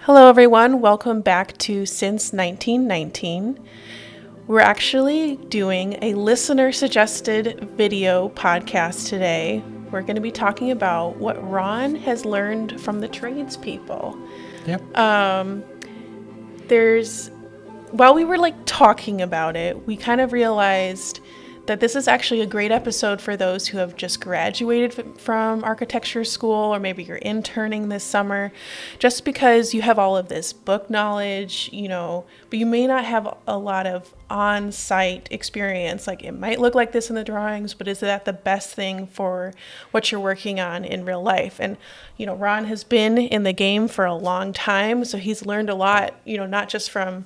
Hello, everyone. Welcome back to Since 1919. We're actually doing a listener-suggested video podcast today. We're going to be talking about what Ron has learned from the tradespeople. Yep. While we were talking about it, we kind of realized that this is actually a great episode for those who have just graduated from architecture school, or maybe you're interning this summer, just because you have all of this book knowledge, but you may not have a lot of on-site experience. Like, it might look like this in the drawings, but is that the best thing for what you're working on in real life? And, Ron has been in the game for a long time, so he's learned a lot, not just from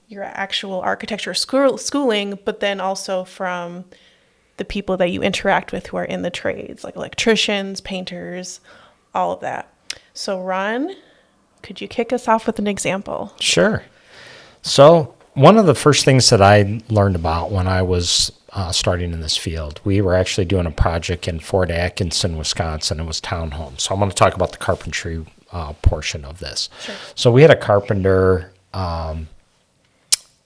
your actual architecture schooling, but then also from the people that you interact with who are in the trades, like electricians, painters, all of that. So Ron, could you kick us off with an example? Sure. So one of the first things that I learned about when I was starting in this field, we were actually doing a project in Fort Atkinson, Wisconsin. It was townhomes. So I'm going to talk about the carpentry portion of this. Sure. So we had a carpenter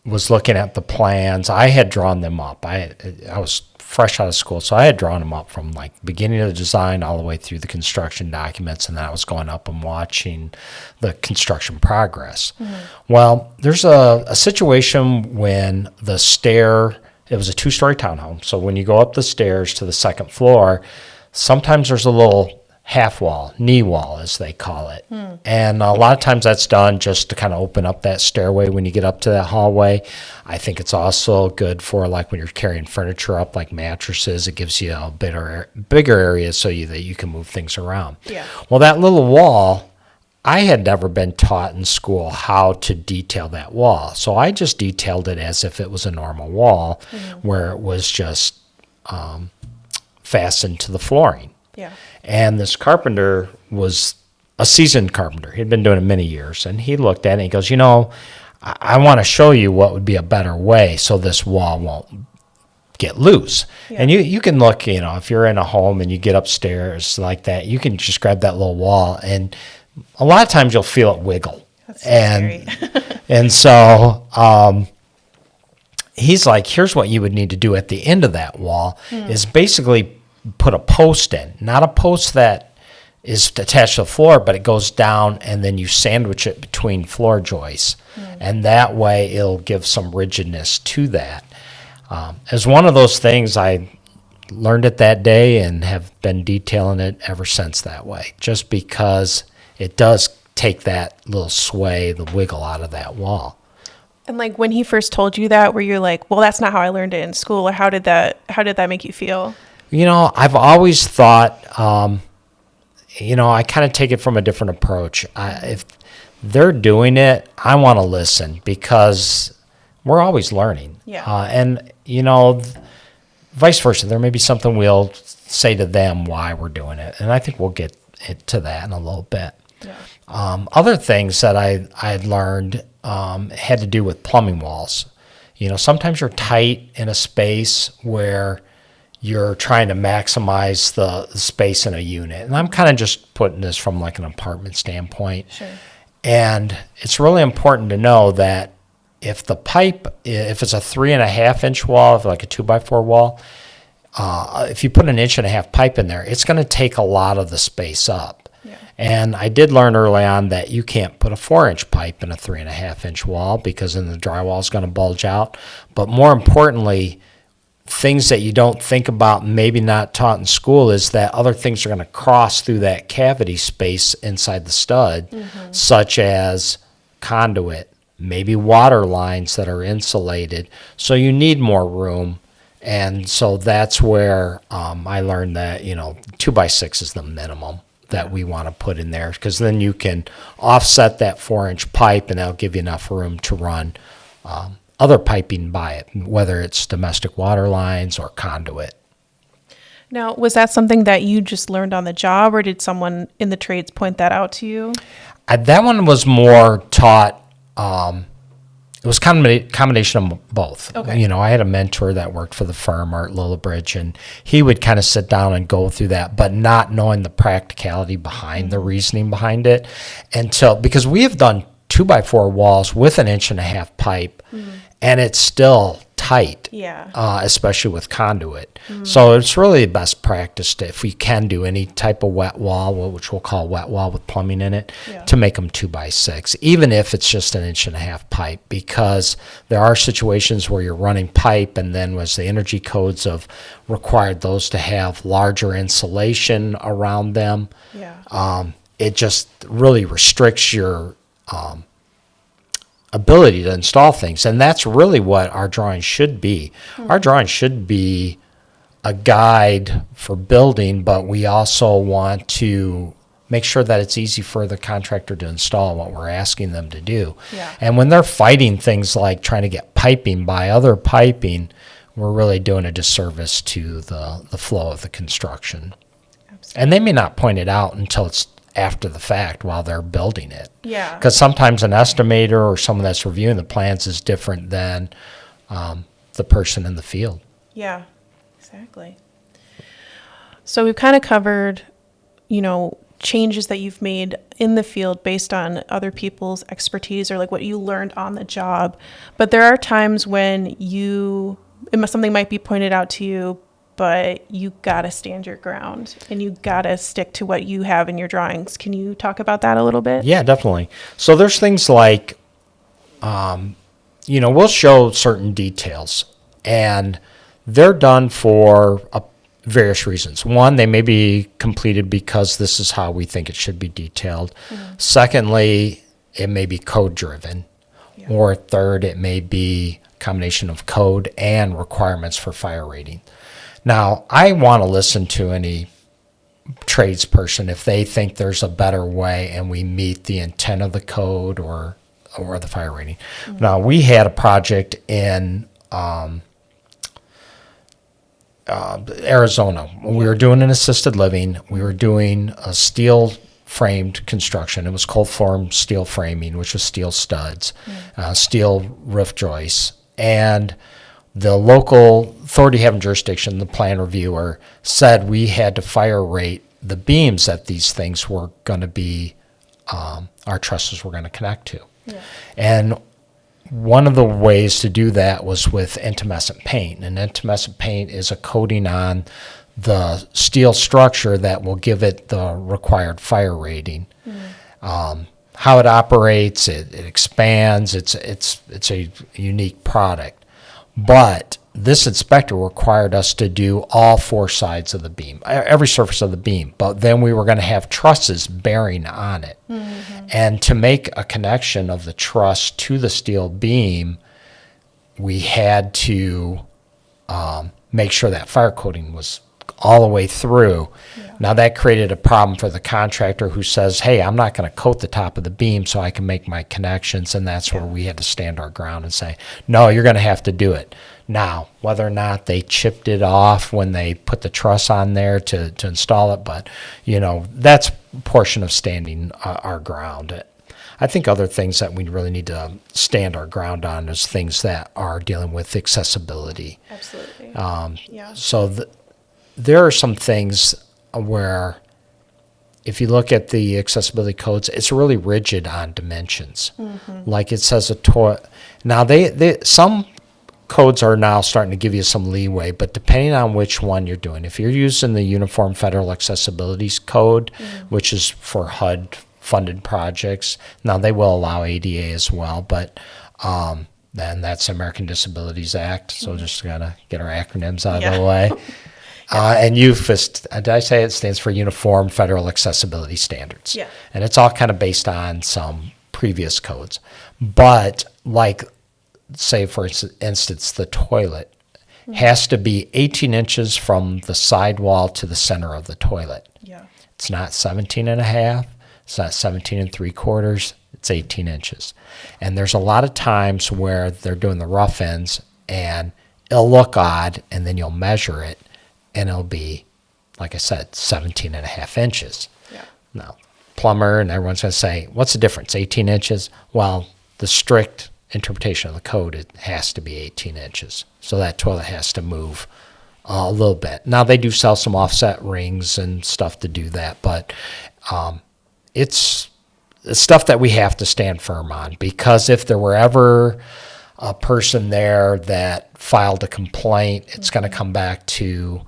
was looking at the plans. I had drawn them up. I was fresh out of school, so I had drawn them up from beginning of the design all the way through the construction documents, and then I was going up and watching the construction progress. Mm-hmm. Well, there's a situation when the stair, it was a 2-story townhome, so when you go up the stairs to the second floor, sometimes there's a little half wall, knee wall as they call it. And a lot of times that's done just to kind of open up that stairway when you get up to that hallway. I think it's also good for when you're carrying furniture up, like mattresses. It gives you a bigger area so that you can move things around. Yeah. Well, that little wall, I had never been taught in school how to detail that wall. So I just detailed it as if it was a normal wall where it was just fastened to the flooring. Yeah. And this carpenter was a seasoned carpenter. He'd been doing it many years. And he looked at it and he goes, I want to show you what would be a better way so this wall won't get loose. Yeah. And you can look, if you're in a home and you get upstairs like that, you can just grab that little wall. And a lot of times you'll feel it wiggle. That's so scary. And so he's like, here's what you would need to do at the end of that wall is basically put a post in, not a post that is attached to the floor, but it goes down and then you sandwich it between floor joists. And that way it'll give some rigidness to that. As one of those things, I learned it that day and have been detailing it ever since that way, just because it does take that little sway, the wiggle out of that wall. And when he first told you that, were you like, well, that's not how I learned it in school, or how did that make you feel? I've always thought, I kind of take it from a different approach. If they're doing it, I want to listen because we're always learning. Yeah. And, vice versa. There may be something we'll say to them why we're doing it. And I think we'll get to that in a little bit. Yeah. Other things that I learned had to do with plumbing walls. Sometimes you're tight in a space where you're trying to maximize the space in a unit. And I'm kind of just putting this from an apartment standpoint. Sure. And it's really important to know that if the pipe, if it's a 3.5-inch wall, if like a 2x4 wall, if you put an 1.5-inch pipe in there, it's going to take a lot of the space up. Yeah. And I did learn early on that you can't put a 4-inch pipe in a 3.5-inch wall because then the drywall is going to bulge out. But more importantly, things that you don't think about, maybe not taught in school, is that other things are going to cross through that cavity space inside the stud, such as conduit, maybe water lines that are insulated. So you need more room. And so that's where I learned that, 2x6 is the minimum that we want to put in there, because then you can offset that 4-inch pipe and that'll give you enough room to run other piping by it, whether it's domestic water lines or conduit. Now, was that something that you just learned on the job, or did someone in the trades point that out to you? That one was more taught It was combination of both. Okay. You know, I had a mentor that worked for the firm, Art Lillibridge, and he would kind of sit down and go through that, but not knowing the practicality behind the reasoning behind it. Because we have done 2x4 walls with an 1.5-inch pipe, and it's still tight, especially with conduit. So it's really the best practice if we can do any type of wet wall, which we'll call wet wall with plumbing in it, to make them 2x6, even if it's just an 1.5-inch pipe, because there are situations where you're running pipe, and then as the energy codes have required those to have larger insulation around them, it just really restricts your ability to install things. And that's really what our drawing should be. Our drawing should be a guide for building, but we also want to make sure that it's easy for the contractor to install what we're asking them to do. And when they're fighting things like trying to get piping by other piping, we're really doing a disservice to the flow of the construction. Absolutely. And they may not point it out until it's after the fact while they're building it. Because sometimes an estimator or someone that's reviewing the plans is different than the person in the field. Yeah, exactly. So we've kind of covered, changes that you've made in the field based on other people's expertise or like what you learned on the job. But there are times when something might be pointed out to you, but you got to stand your ground and you got to stick to what you have in your drawings. Can you talk about that a little bit? Yeah, definitely. So there's things like, we'll show certain details, and they're done for various reasons. One, they may be completed because this is how we think it should be detailed. Secondly, it may be code driven. Or third, it may be a combination of code and requirements for fire rating. Now, I want to listen to any tradesperson if they think there's a better way and we meet the intent of the code or the fire rating. Now, we had a project in Arizona. We were doing an assisted living. We were doing a steel framed construction. It was cold form steel framing, which was steel studs, steel roof joists, and the local authority having jurisdiction, the plan reviewer, said we had to fire rate the beams that these things were going to be, our trusses were going to connect to. And one of the ways to do that was with intumescent paint. And intumescent paint is a coating on the steel structure that will give it the required fire rating. How it operates, it expands, it's a unique product. But this inspector required us to do all four sides of the beam, every surface of the beam. But then we were going to have trusses bearing on it. And to make a connection of the truss to the steel beam, we had to make sure that fire coating was all the way through. Now that created a problem for the contractor who says, hey, I'm not going to coat the top of the beam so I can make my connections. And that's where we had to stand our ground and say, no, you're going to have to do it. Now, whether or not they chipped it off when they put the truss on there to install it, but, that's a portion of standing our ground. I think other things that we really need to stand our ground on is things that are dealing with accessibility. Absolutely. So there are some things where if you look at the accessibility codes, it's really rigid on dimensions. Like it says a toilet. Now, some codes are now starting to give you some leeway, but depending on which one you're doing, if you're using the Uniform Federal Accessibility Code, which is for HUD-funded projects, now they will allow ADA as well, but then that's American Disabilities Act, so just got to get our acronyms out of the way. And UFAS, did I say it stands for Uniform Federal Accessibility Standards? And it's all kind of based on some previous codes. But like, say, for instance, the toilet has to be 18 inches from the sidewall to the center of the toilet. It's not 17 and a half. It's not 17 and 3/4. It's 18 inches. And there's a lot of times where they're doing the rough ends and it'll look odd, and then you'll measure it and it'll be, like I said, 17 and a half inches. Now, plumber and everyone's going to say, what's the difference, 18 inches? Well, the strict interpretation of the code, it has to be 18 inches. So that toilet has to move a little bit. Now, they do sell some offset rings and stuff to do that, but it's stuff that we have to stand firm on, because if there were ever a person there that filed a complaint, it's going to come back to,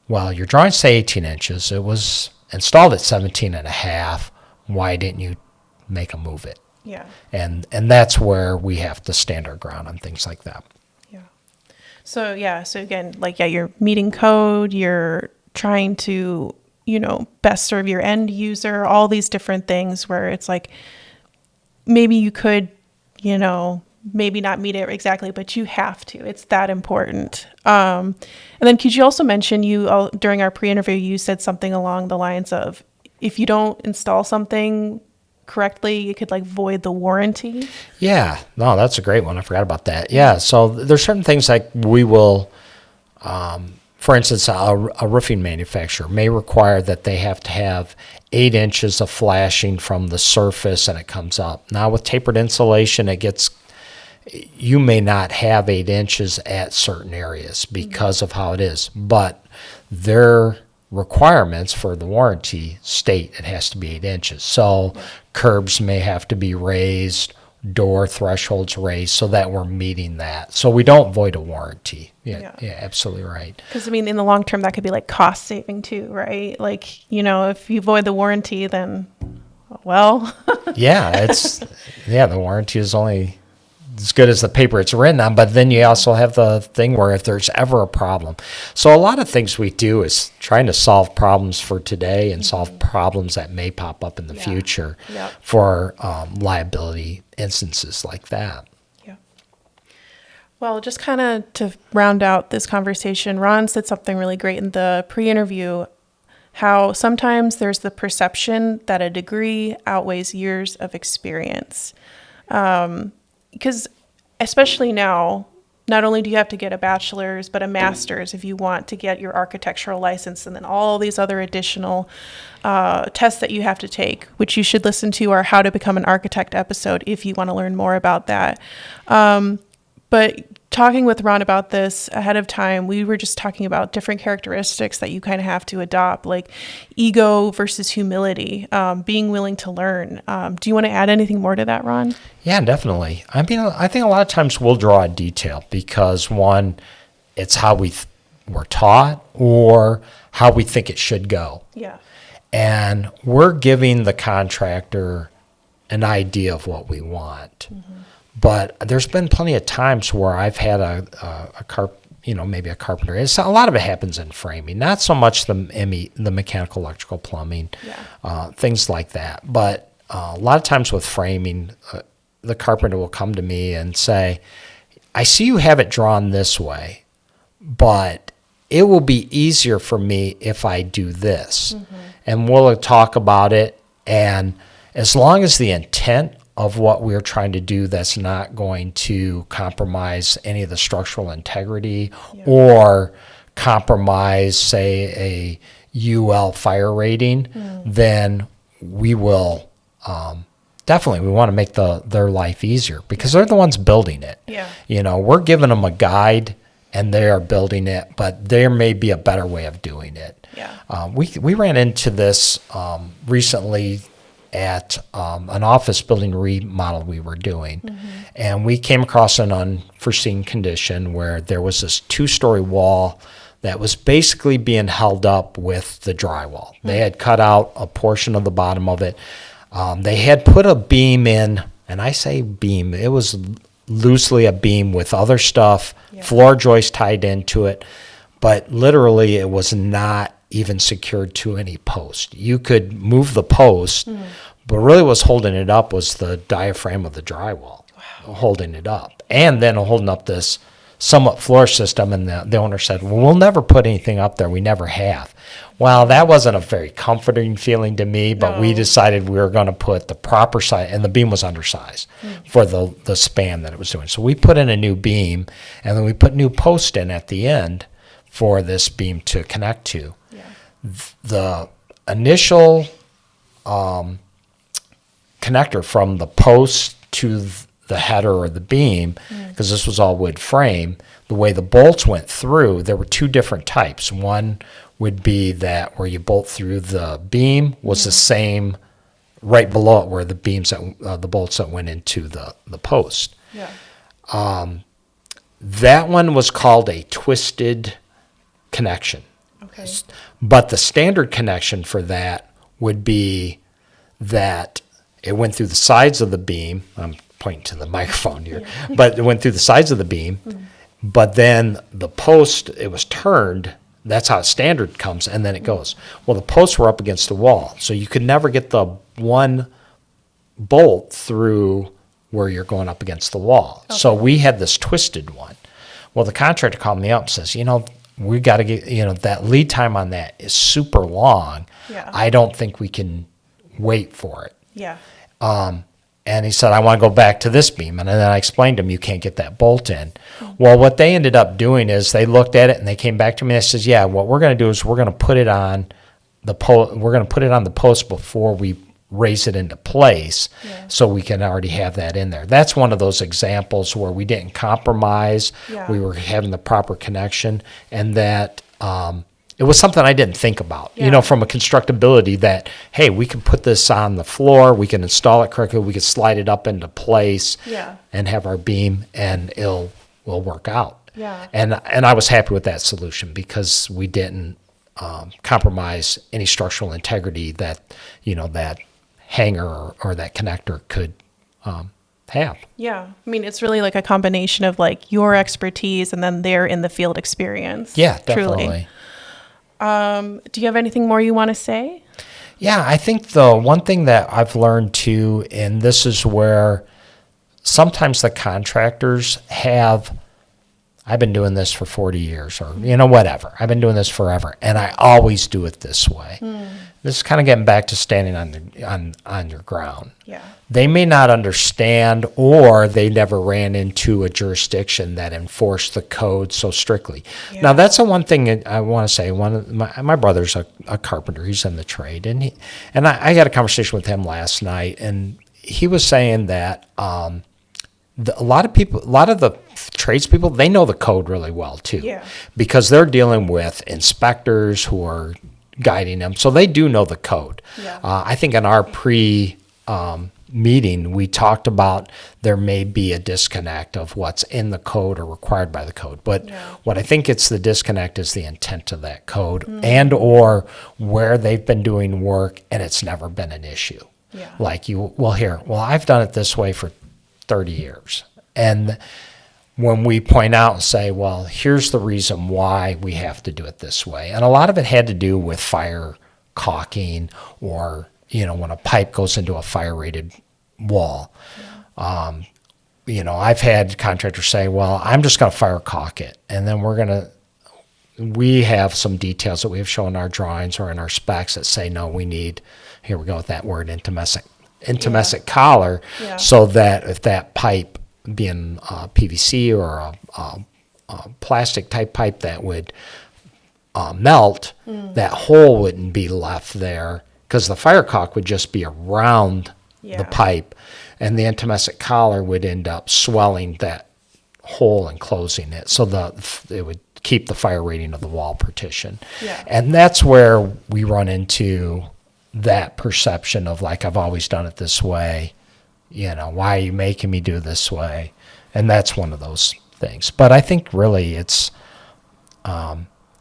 well, your drawings say 18 inches. It was installed at 17 and a half. Why didn't you make them move it? Yeah. And that's where we have to stand our ground on things like that. Yeah. So again, you're meeting code, you're trying to, best serve your end user, all these different things where it's like, maybe you could, maybe not meet it exactly, but you have to. It's that important. And then could you also mention, during our pre-interview, you said something along the lines of, if you don't install something correctly, it could void the warranty. Yeah, no, that's a great one. I forgot about that. Yeah, so there's certain things like we will, for instance, a roofing manufacturer may require that they have to have 8 inches of flashing from the surface and it comes up. Now with tapered insulation, you may not have 8 inches at certain areas because of how it is, but their requirements for the warranty state it has to be 8 inches. So curbs may have to be raised, door thresholds raised, so that we're meeting that. So we don't void a warranty. Yeah, absolutely right. Because, in the long term, that could be cost saving too, right? If you void the warranty, then, well. The warranty is only as good as the paper it's written on, but then you also have the thing where if there's ever a problem. So a lot of things we do is trying to solve problems for today and solve problems that may pop up in the future for liability instances like that. Yeah. Well, just kind of to round out this conversation, Ron said something really great in the pre-interview, how sometimes there's the perception that a degree outweighs years of experience. Because especially now, not only do you have to get a bachelor's, but a master's if you want to get your architectural license, and then all these other additional tests that you have to take, which you should listen to our How to Become an Architect episode if you want to learn more about that. But talking with Ron about this ahead of time, we were just talking about different characteristics that you kind of have to adopt, like ego versus humility, being willing to learn. Do you want to add anything more to that, Ron? Yeah, definitely. I think a lot of times we'll draw a detail because, one, it's how we're taught or how we think it should go. Yeah. And we're giving the contractor an idea of what we want. Mm-hmm. But there's been plenty of times where I've had maybe a carpenter. A lot of it happens in framing, not so much the mechanical, electrical, plumbing, things like that. But a lot of times with framing, the carpenter will come to me and say, I see you have it drawn this way, but it will be easier for me if I do this. Mm-hmm. And we'll talk about it. And as long as the intent of what we're trying to do, that's not going to compromise any of the structural integrity or compromise, say, a UL fire rating, then we will definitely, we want to make their life easier because they're the ones building it. Yeah. We're giving them a guide and they are building it, but there may be a better way of doing it. Yeah. We ran into this recently at an office building remodel we were doing. Mm-hmm. And we came across an unforeseen condition where there was this 2-story wall that was basically being held up with the drywall. Mm-hmm. They had cut out a portion of the bottom of it. They had put a beam in, and I say beam, it was loosely a beam with other stuff, floor joist tied into it, but literally it was not even secured to any post. You could move the post, but really what's holding it up was the diaphragm of the drywall holding it up. And then holding up this somewhat floor system, and the owner said, well, we'll never put anything up there. We never have. Well, that wasn't a very comforting feeling to me, but we decided we were going to put the proper size, and the beam was undersized for the span that it was doing. So we put in a new beam, and then we put new posts in at the end for this beam to connect to. The initial connector from the post to the header or the beam, because this was all wood frame, the way the bolts went through, there were two different types. One would be that where you bolt through the beam was the same right below it where the beams that the bolts that went into the post. Yeah. That one was called a twisted connection. Okay. But the standard connection for that would be that it went through the sides of the beam. I'm pointing to the microphone here, but it went through the sides of the beam. But then the post, it was turned. That's how standard comes, and then it goes. Well, the posts were up against the wall, so you could never get the one bolt through where you're going up against the wall. Okay. So we had this twisted one. Well, the contractor called me up and says, we got to get, that lead time on that is super long. Yeah. I don't think we can wait for it. Yeah. And he said, I want to go back to this beam. And then I explained to him, you can't get that bolt in. Well, what they ended up doing is they looked at it and they came back to me and says, yeah, what we're going to do is we're going to put it on the post before we raise it into place, so we can already have that in there. That's one of those examples where we didn't compromise. We were having the proper connection, and that it was something I didn't think about, from a constructability that, hey, we can put this on the floor, we can install it correctly, we can slide it up into place and have our beam, and will work out. Yeah. And I was happy with that solution because we didn't compromise any structural integrity that, that hanger or that connector could have. Yeah. I mean, it's really like a combination of like your expertise and then their in the field experience. Yeah, definitely. Truly. Do you have anything more you want to say? Yeah, I think the one thing that I've learned too, and this is where sometimes the contractors I've been doing this for 40 years or, whatever. I've been doing this forever, and I always do it this way. This is kind of getting back to standing on your ground. Yeah. They may not understand, or they never ran into a jurisdiction that enforced the code so strictly. Yeah. Now, that's the one thing I want to say. One of my brother's a carpenter. He's in the trade, and I had a conversation with him last night, and he was saying that a lot of the tradespeople, they know the code really well too, because they're dealing with inspectors who are guiding them, so they do know the code. I think in our meeting, we talked about there may be a disconnect of what's in the code or required by the code, but what I think it's the disconnect is the intent of that code and or where they've been doing work and it's never been an issue. Like I've done it this way for 30 years. And when we point out and say, well, here's the reason why we have to do it this way. And a lot of it had to do with fire caulking or, when a pipe goes into a fire rated wall. I've had contractors say, well, I'm just going to fire caulk it. And then we have some details that we have shown in our drawings or in our specs that say, no, we need, here we go with that word, intimesic collar, so that if that pipe being PVC or a plastic type pipe that would melt, that hole wouldn't be left there because the fire caulk would just be around the pipe, and the intimesic collar would end up swelling that hole and closing it, so it would keep the fire rating of the wall partition. And that's where we run into that perception of like, I've always done it this way. Why are you making me do it this way? And that's one of those things. But I think really it's,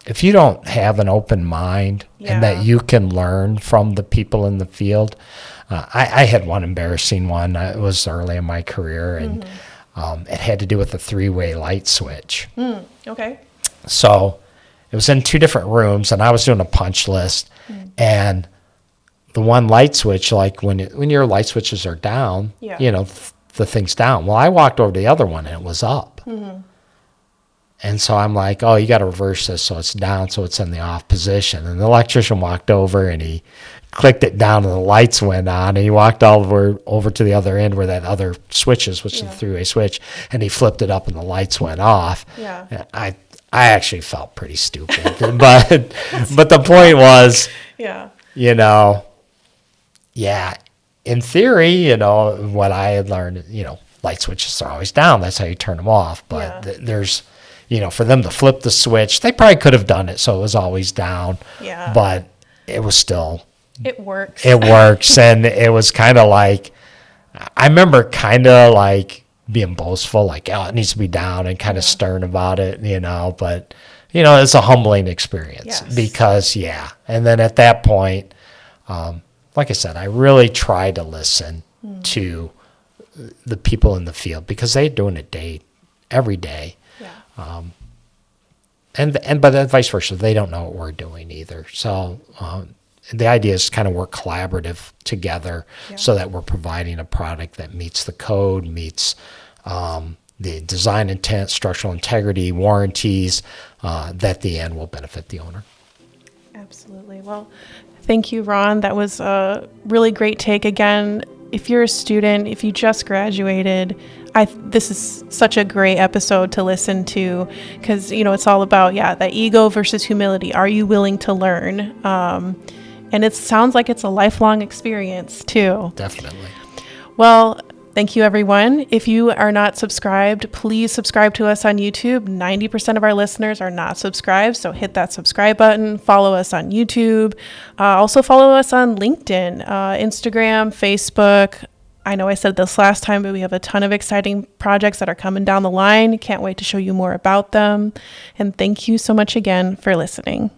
if you don't have an open mind and that you can learn from the people in the field. I had one embarrassing one. It was early in my career, and it had to do with a 3-way light switch. Okay. So it was in 2 different rooms, and I was doing a punch list, and the one light switch, like when your light switches are down, the thing's down. Well, I walked over to the other one and it was up. And so I'm like, oh, you got to reverse this so it's down, so it's in the off position. And the electrician walked over and he clicked it down and the lights went on. And he walked all over to the other end where that other switch is, which is the 3-way switch, and he flipped it up and the lights went off. I actually felt pretty stupid. but the point was, in theory, what I had learned, light switches are always down. That's how you turn them off. But Yeah. there's, for them to flip the switch, they probably could have done it so it was always down. Yeah. But it was still, It works. it works. And it was kind of like, I remember kind of like being boastful, like, oh, it needs to be down, and kind of stern about it, but, it's a humbling experience. Yes. Because, and then at that point, like I said, I really try to listen to the people in the field, because they're doing it every day. Yeah. And by that vice versa, they don't know what we're doing either. So the idea is kind of work collaborative together so that we're providing a product that meets the code, meets the design intent, structural integrity, warranties, that at the end will benefit the owner. Absolutely. Well, thank you, Ron. That was a really great take. Again, if you're a student, if you just graduated, this is such a great episode to listen to, because, it's all about, that ego versus humility. Are you willing to learn? And it sounds like it's a lifelong experience too. Definitely. Well, thank you, everyone. If you are not subscribed, please subscribe to us on YouTube. 90% of our listeners are not subscribed, so hit that subscribe button. Follow us on YouTube. Also follow us on LinkedIn, Instagram, Facebook. I know I said this last time, but we have a ton of exciting projects that are coming down the line. Can't wait to show you more about them. And thank you so much again for listening.